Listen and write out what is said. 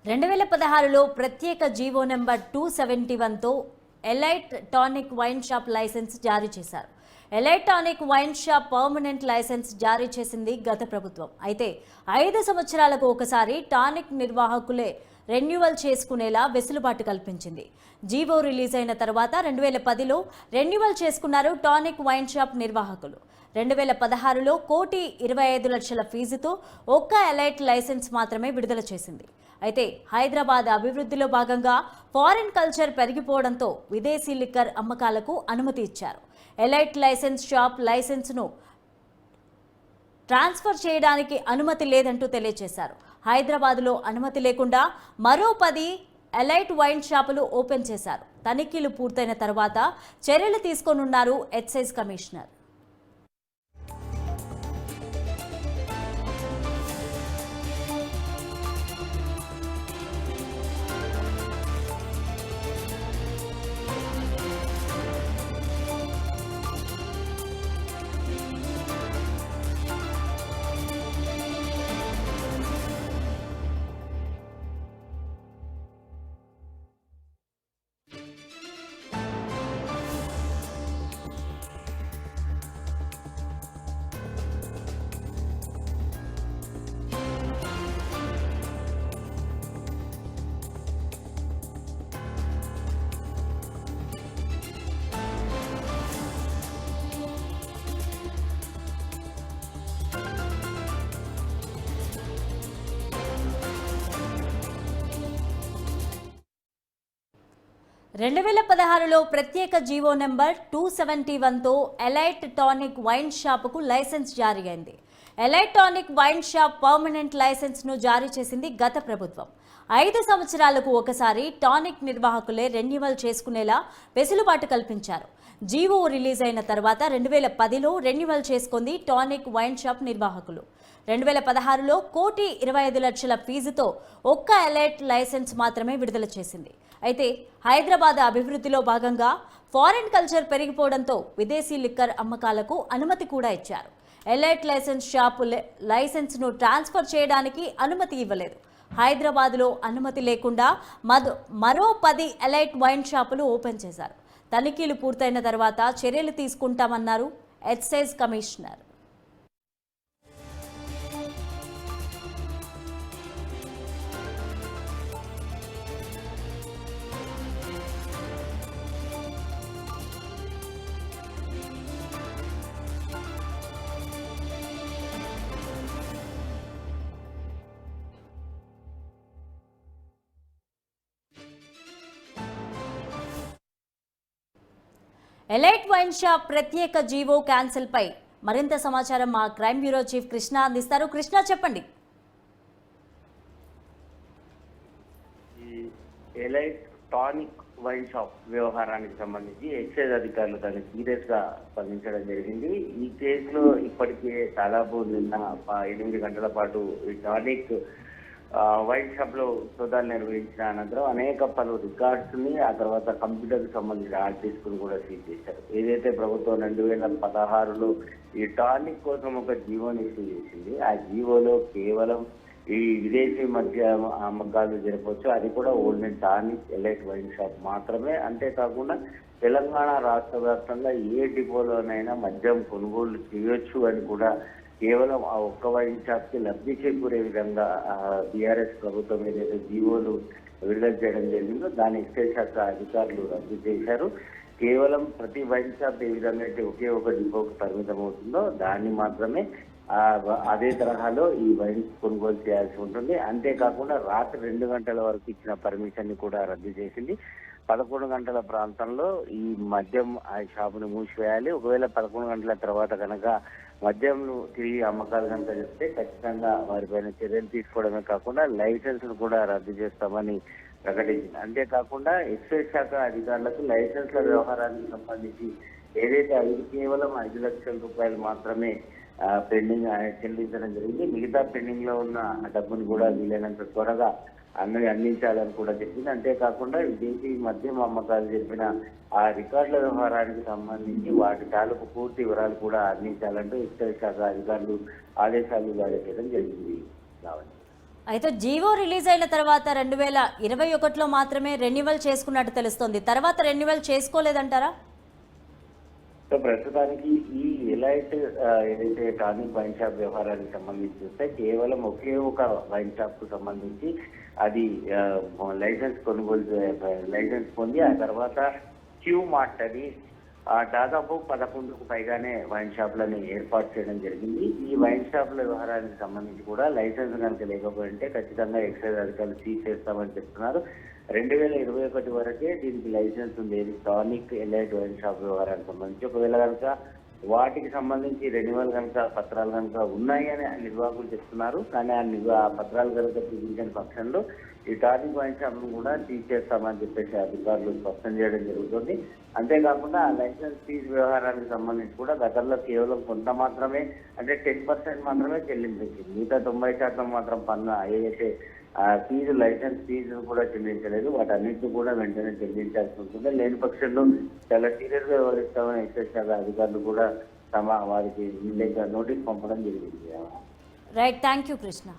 2016లో ప్రత్యేక జీవో నెంబర్ 271తో elite tonic wine shop license జారీ చేశారు. Elite tonic wine shop permanent license జారీ చేసింది గత ప్రభుత్వం. అయితే 5 సంవత్సరాలకు ఒకసారి టానిక్ నిర్వాహకులే రెన్యువల్ చేసుకునేలా వెసులుబాటు కల్పించింది. జీవో రిలీజ్ అయిన తర్వాత 2010లో రెన్యువల్ చేసుకున్నారు టానిక్ వైన్ షాప్ నిర్వాహకులు. 2016లో 1,25,00,000 ఫీజుతో ఒక్క ఎలైట్ లైసెన్స్ మాత్రమే విడుదల చేసింది. అయితే హైదరాబాద్ అభివృద్ధిలో భాగంగా ఫారిన్ కల్చర్ పెరిగిపోవడంతో విదేశీ లిక్కర్ అమ్మకాలకు అనుమతి ఇచ్చారు. ఎలైట్ లైసెన్స్ షాప్ లైసెన్స్ను ట్రాన్స్ఫర్ చేయడానికి అనుమతి లేదంటూ తెలియజేశారు. హైదరాబాద్లో అనుమతి లేకుండా మరో 10 ఎలైట్ వైన్ షాపులు ఓపెన్ చేశారు. తనిఖీలు పూర్తయిన తర్వాత చర్యలు తీసుకోనున్నారు ఎక్సైజ్ కమిషనర్. 2016లో ప్రత్యేక జీవో నెంబర్ 271తో ఎలైట్ టానిక్ వైన్ షాపుకు లైసెన్స్ జారీ అయింది. Elite tonic wine shop permanent లైసెన్స్ను జారీ చేసింది గత ప్రభుత్వం. 5 సంవత్సరాలకు ఒకసారి టానిక్ నిర్వాహకులే రెన్యువల్ చేసుకునేలా వెసులుబాటు కల్పించారు. జీవో రిలీజ్ అయిన తర్వాత 2010లో రెన్యువల్ చేసుకుంది టానిక్ వైన్ షాప్ నిర్వాహకులు. 2016లో 1,25,00,000 ఫీజుతో ఒక్క ఎలైట్ లైసెన్స్ మాత్రమే విడుదల చేసింది. అయితే హైదరాబాద్ అభివృద్ధిలో భాగంగా ఫారిన్ కల్చర్ పెరిగిపోవడంతో విదేశీ లిక్కర్ అమ్మకాలకు అనుమతి కూడా ఇచ్చారు. ఎలైట్ లైసెన్స్ షాపు లైసెన్స్ను ట్రాన్స్ఫర్ చేయడానికి అనుమతి ఇవ్వలేదు. హైదరాబాద్లో అనుమతి లేకుండా మరో 10 ఎలైట్ వైన్ షాపులు ఓపెన్ చేశారు. తనిఖీలు పూర్తయిన తర్వాత చర్యలు తీసుకుంటామన్నారు excise commissioner. Elite wine shop ప్రత్యేక జీవో క్యాన్సిల్ పై మరింత సమాచారం మా క్రైమ్ బ్యూరో చీఫ్ కృష్ణ అందిస్తారు. కృష్ణ, చెప్పండి. ఈ ఎలైట్ టానిక్ వైన్ షాప్ వ్యవహారానికి సంబంధించి ఎక్సైజ్ అధికారులు దాన్ని సీరియస్ గా స్పందించడం జరిగింది. ఈ కేసులో ఇప్పటికే దాదాపు నిన్న 8 గంటల పాటు ఈ టానిక్ వైన్ షాప్ లో సోదాలు నిర్వహించిన అనంతరం అనేక పలు రికార్డ్స్ ని, ఆ తర్వాత కంప్యూటర్ కి సంబంధించిన హార్డ్ డిస్క్ ను కూడా సీజ్ చేశారు. ఏదైతే ప్రభుత్వం 2016లో ఈ టానిక్ కోసం ఒక జీవోని ఇష్యూ చేసింది, ఆ జీవోలో కేవలం ఈ విదేశీ మద్య అమ్మకాలు జరపవచ్చు, అది కూడా only tonic elite wine shop మాత్రమే. అంతేకాకుండా తెలంగాణ రాష్ట్ర వ్యాప్తంగా ఏ డిపోలోనైనా మద్యం కొనుగోలు చేయొచ్చు అని కూడా కేవలం ఆ ఒక్క వైన్ షాప్ కి లబ్ధి చేకూరే విధంగా బీఆర్ఎస్ ప్రభుత్వం ఏదైతే జీవోలు విడుదల చేయడం జరిగిందో దాని ఎక్సైజ్ శాఖ అధికారులు రద్దు చేశారు. కేవలం ప్రతి వైన్ షాప్ ఏ విధంగా అయితే ఒకే ఒక డిపోకు పరిమితం అవుతుందో దాన్ని మాత్రమే అదే తరహాలో ఈ వైన్ కొనుగోలు చేయాల్సి ఉంటుంది. అంతేకాకుండా రాత్రి 2 గంటల వరకు ఇచ్చిన పర్మిషన్ ని కూడా రద్దు చేసింది. 11 గంటల ప్రాంతంలో ఈ మద్యం ఆ షాపును మూసివేయాలి. ఒకవేళ 11 గంటల తర్వాత కనుక మద్యంను తిరిగి అమ్మకాలు కనుక చేస్తే ఖచ్చితంగా వారిపైన చర్యలు తీసుకోవడమే కాకుండా లైసెన్స్ ను కూడా రద్దు చేస్తామని ప్రకటించింది. అంతేకాకుండా ఎక్సైజ్ శాఖ అధికారులకు లైసెన్స్ల వ్యవహారానికి సంబంధించి ఏదైతే కేవలం 5 లక్షల రూపాయలు మాత్రమే పెండింగ్ చెల్లించడం జరిగింది. మిగతా పెండింగ్ లో ఉన్న డబ్బును కూడా వీలైనంత త్వరగా అందించాలని కూడా చెప్పింది. అంతేకాకుండా విదేశీ మద్యం అమ్మకాలు చెప్పిన ఆ రికార్డుల వ్యవహారానికి సంబంధించి వాటి తాలూకు పూర్తి వివరాలు కూడా అందించాలంటూ ఎక్సైజ్ శాఖ అధికారులు ఆదేశాలు జారీ చేయడం జరిగింది. అయితే జీవో రిలీజ్ అయిన తర్వాత 2021లో మాత్రమే రెన్యువల్ చేసుకున్నట్టు తెలుస్తోంది. తర్వాత రెన్యువల్ చేసుకోలేదంటారా? సో ప్రస్తుతానికి ఈ ఎలైట్ ఏదైతే టానిక్ వైన్ షాప్ వ్యవహారానికి సంబంధించి చూస్తే కేవలం ఒకే ఒక వైన్ షాప్ కు సంబంధించి అది లైసెన్స్ లైసెన్స్ పొంది ఆ తర్వాత క్యూ మార్ట్ అని దాదాపు 11కు పైగానే వైన్ షాప్లని ఏర్పాటు చేయడం జరిగింది. ఈ వైన్ షాప్ల వ్యవహారానికి సంబంధించి కూడా లైసెన్స్ కనుక లేకపోతే ఖచ్చితంగా ఎక్సైజ్ అధికారులు సీజ్ చేస్తామని చెప్తున్నారు. 2021 వరకే దీనికి లైసెన్స్ ఉండేది టానిక్ ఎలైట్ వైన్ షాప్ వ్యవహారానికి సంబంధించి. ఒకవేళ కనుక వాటికి సంబంధించి రెన్యువల్ కనుక పత్రాలు కనుక ఉన్నాయి అని నిర్వాహకులు చెప్తున్నారు. కానీ ఆ పత్రాలు కనుక చూపించని పక్షంలో ఈ టానిక్ వైన్ షాప్ ను కూడా సీజ్ చేస్తామని చెప్పేసి అధికారులు స్పష్టం చేయడం జరుగుతుంది. అంతేకాకుండా ఆ లైసెన్స్ ఫీజు వ్యవహారానికి సంబంధించి కూడా గతంలో కేవలం కొంత మాత్రమే, అంటే 10% మాత్రమే చెల్లించింది. మిగతా 90% మాత్రం పన్ను ఏదైతే ఫీజు లైసెన్స్ ఫీజును కూడా చెల్లించలేదు. వాటన్నిటిని కూడా వెంటనే చెల్లించాల్సి ఉంటుంది. లేని పక్షంలో చాలా సీరియస్ గా వ్యవహరిస్తామని ఎక్సైజ్ శాఖ అధికారులు కూడా వారికి నోటీస్ పంపడం జరిగింది. Right, thank you Krishna.